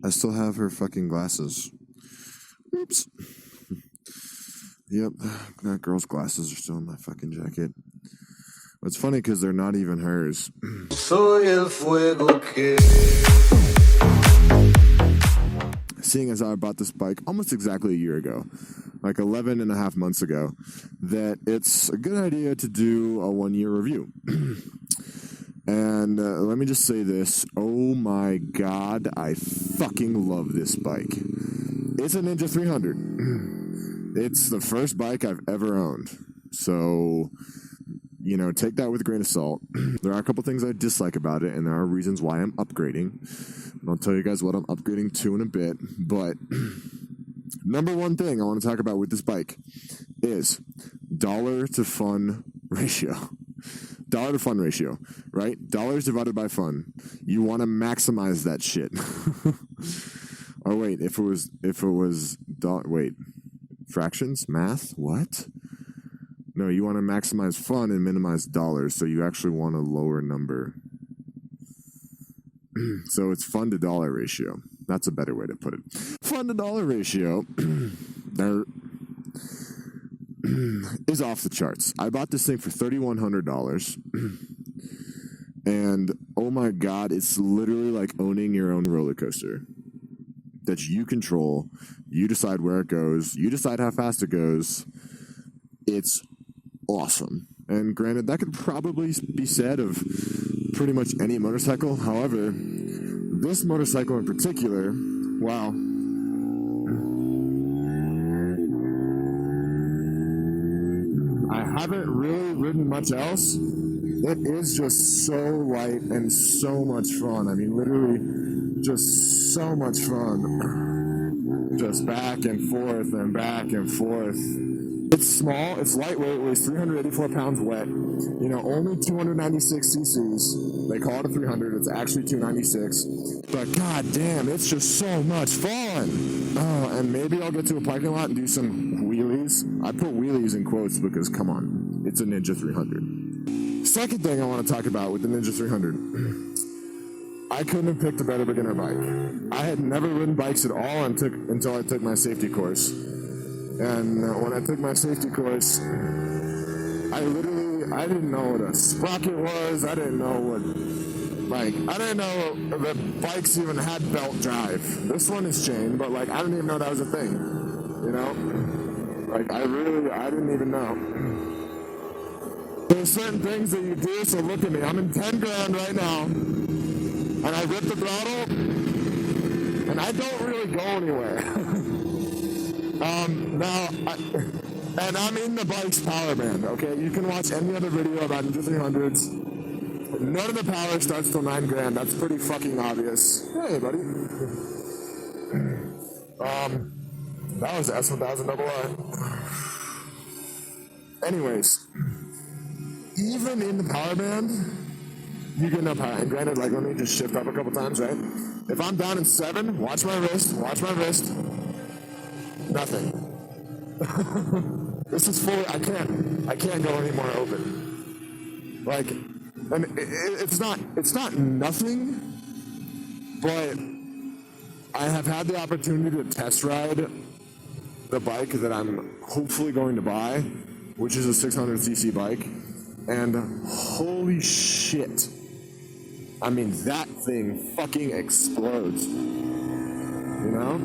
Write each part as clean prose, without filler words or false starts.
I still have her fucking glasses. Oops. Yep, that girl's glasses are still in my fucking jacket. It's funny because they're not even hers. Soy el fuego que... Seeing as I bought this bike almost exactly a year ago, like 11 and a half months ago, that it's a good idea to do a 1-year review. And let me just say this. Oh my God, I fucking love this bike. It's a Ninja 300. It's the first bike I've ever owned. So, you know, take that with a grain of salt. There are a couple things I dislike about it, and there are reasons why I'm upgrading. And I'll tell you guys what I'm upgrading to in a bit. But number one thing I want to talk about with this bike is dollar to fun ratio. Dollar to fun ratio, right? Dollars divided by fun. You want to maximize that shit. Oh wait, if it was fractions, math, what? No, you want to maximize fun and minimize dollars, so you actually want a lower number. So it's fun to dollar ratio. That's a better way to put it. Fun to dollar ratio is off the charts. I bought this thing for $3,100. And oh my God, it's literally like owning your own roller coaster that you control. You decide where it goes. You decide how fast it goes. It's awesome. And granted, that could probably be said of pretty much any motorcycle. However, this motorcycle in particular, wow. I haven't really ridden much else. It is just so light and so much fun. I mean, literally just so much fun. Just back and forth and back and forth. It's small, it's lightweight, it weighs 384 pounds wet. You know, only 296 cc's. They call it a 300, it's actually 296. But god damn, it's just so much fun. Oh, and maybe I'll get to a parking lot and do some wheelies. I put wheelies in quotes because, come on, it's a Ninja 300. Second thing I want to talk about with the Ninja 300. I couldn't have picked a better beginner bike. I had never ridden bikes at all until I took my safety course. And when I took my safety course, I didn't know what a sprocket was. I didn't know that bikes even had belt drive. This one is chain, but I didn't even know that was a thing. You know? I didn't even know. There's certain things that you do, so look at me. I'm in 10 grand right now, and I rip the throttle, and I don't really go anywhere. And I'm in the bike's power band, okay? You can watch any other video about Ninja 300s. None of the power starts till 9 grand. That's pretty fucking obvious. Hey, buddy. That was the S1000 II. Anyways, even in the power band, you get enough power. And granted, let me just shift up a couple times, right? If I'm down in 7, watch my wrist. Nothing. This is fully, I can't go any more open. And it's not nothing, but I have had the opportunity to test ride the bike that I'm hopefully going to buy, which is a 600cc bike, and holy shit. I mean, that thing fucking explodes. You know?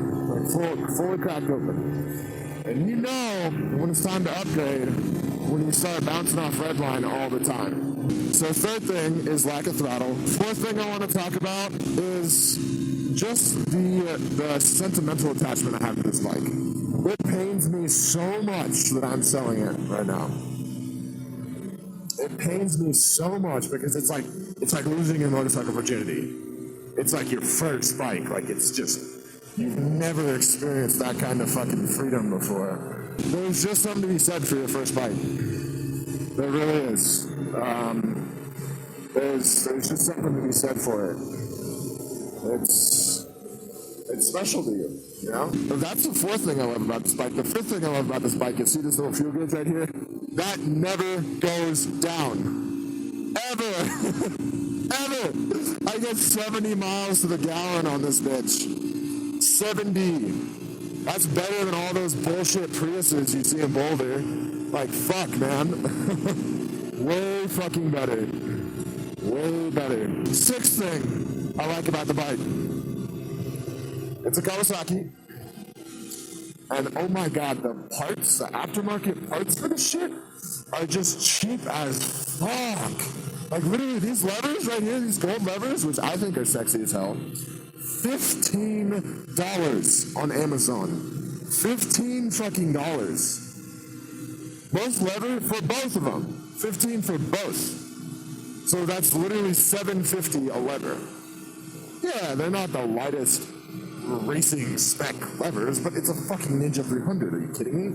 Fully cracked open. And you know when it's time to upgrade when you start bouncing off redline all the time. So third thing is lack of throttle. Fourth thing I want to talk about is just the sentimental attachment I have to this bike. It pains me so much that I'm selling it right now. It pains me so much because it's like losing your motorcycle virginity. It's like your first bike. It's just, you've never experienced that kind of fucking freedom before. There's just something to be said for your first bike. There really is. There's just something to be said for it. It's special to you, you know? But that's the fourth thing I love about this bike. The fifth thing I love about this bike is, see this little fuel gauge right here? That never goes down. Ever. Ever. I get 70 miles to the gallon on this bitch. 70. That's better than all those bullshit Priuses you see in Boulder. Like, fuck, man. Way fucking better. Way better. Sixth thing I like about the bike. It's a Kawasaki. And oh my god, the parts, the aftermarket parts for this shit are just cheap as fuck. Like literally these levers right here, these gold levers, which I think are sexy as hell, $15 on Amazon. 15 fucking dollars. Both lever for both of them. 15 for both. So that's literally $7.50 a lever. Yeah, they're not the lightest racing spec levers, but it's a fucking Ninja 300. Are you kidding me?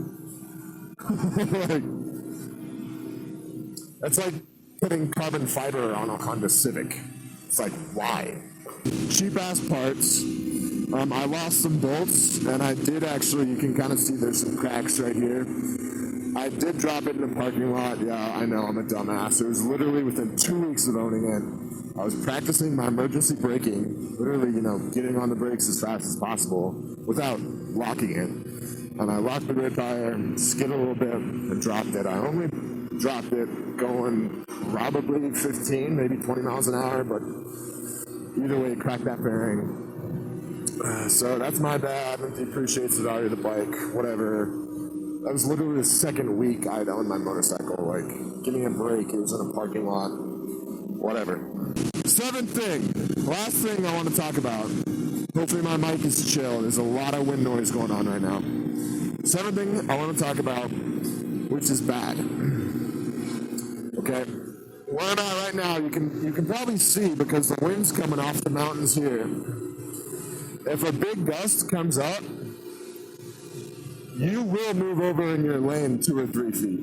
That's like putting carbon fiber on a Honda Civic. It's like, why? Cheap ass parts. I lost some bolts, and I did actually, you can kind of see there's some cracks right here. I did drop it in the parking lot. Yeah, I know, I'm a dumbass. It was literally within 2 weeks of owning it. I was practicing my emergency braking, literally, getting on the brakes as fast as possible without locking it. And I locked the rear tire, skid a little bit, and dropped it. I only dropped it going probably 15, maybe 20 miles an hour, but either way, cracked that bearing. So that's my bad. Depreciates the value of the bike, whatever. That was literally the second week I'd owned my motorcycle. Like, give me a break. It was in a parking lot. Whatever. Seventh thing. Last thing I want to talk about. Hopefully my mic is chill. There's a lot of wind noise going on right now. Seventh thing I want to talk about, which is bad. Okay? Where I'm at right now, you can probably see because the wind's coming off the mountains here. If a big gust comes up, you will move over in your lane 2 or 3 feet.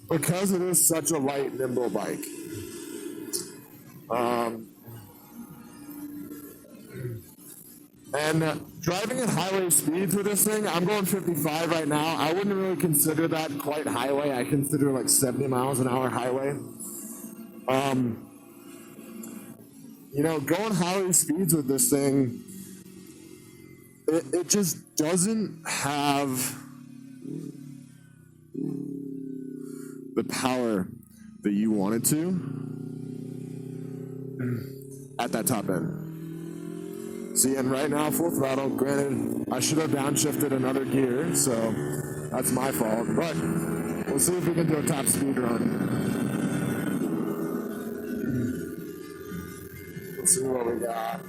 Because it is such a light, nimble bike. Driving at highway speeds with this thing, I'm going 55 right now. I wouldn't really consider that quite highway. I consider like 70 miles an hour highway. Going highway speeds with this thing, it just doesn't have the power that you want it to at that top end. See, and right now, full throttle, granted, I should have downshifted another gear, so that's my fault, but we'll see if we can do a top speed run. Let's see what we got.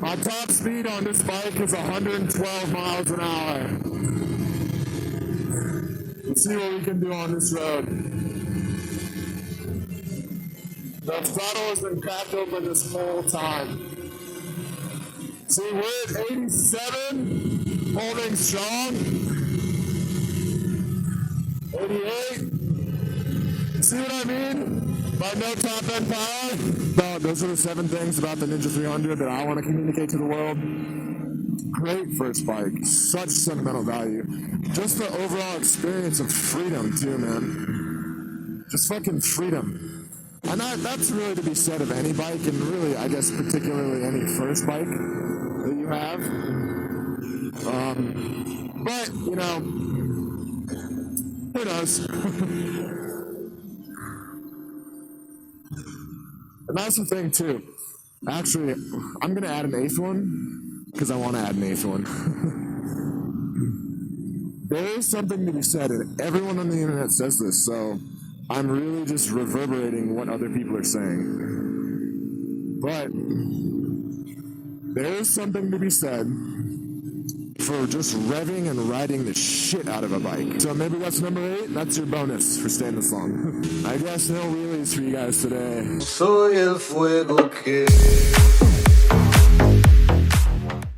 My top speed on this bike is 112 miles an hour. Let's see what we can do on this road. The throttle has been cracked open this whole time. See, we're at 87, holding strong. 88. See what I mean? By no top end power. No, those are the 7 things about the Ninja 300 that I want to communicate to the world. Great first bike. Such sentimental value. Just the overall experience of freedom, too, man. Just fucking freedom. And that's really to be said of any bike, and really, I guess, particularly any first bike that you have. But, who knows? And that's the thing, too. Actually, I'm going to add an 8th one, because I want to add an 8th one. There is something to be said, and everyone on the internet says this, so I'm really just reverberating what other people are saying. But there is something to be said for just revving and riding the shit out of a bike. So maybe that's number 8. That's your bonus for staying this long. I guess no wheelies for you guys today. Soy el fuego que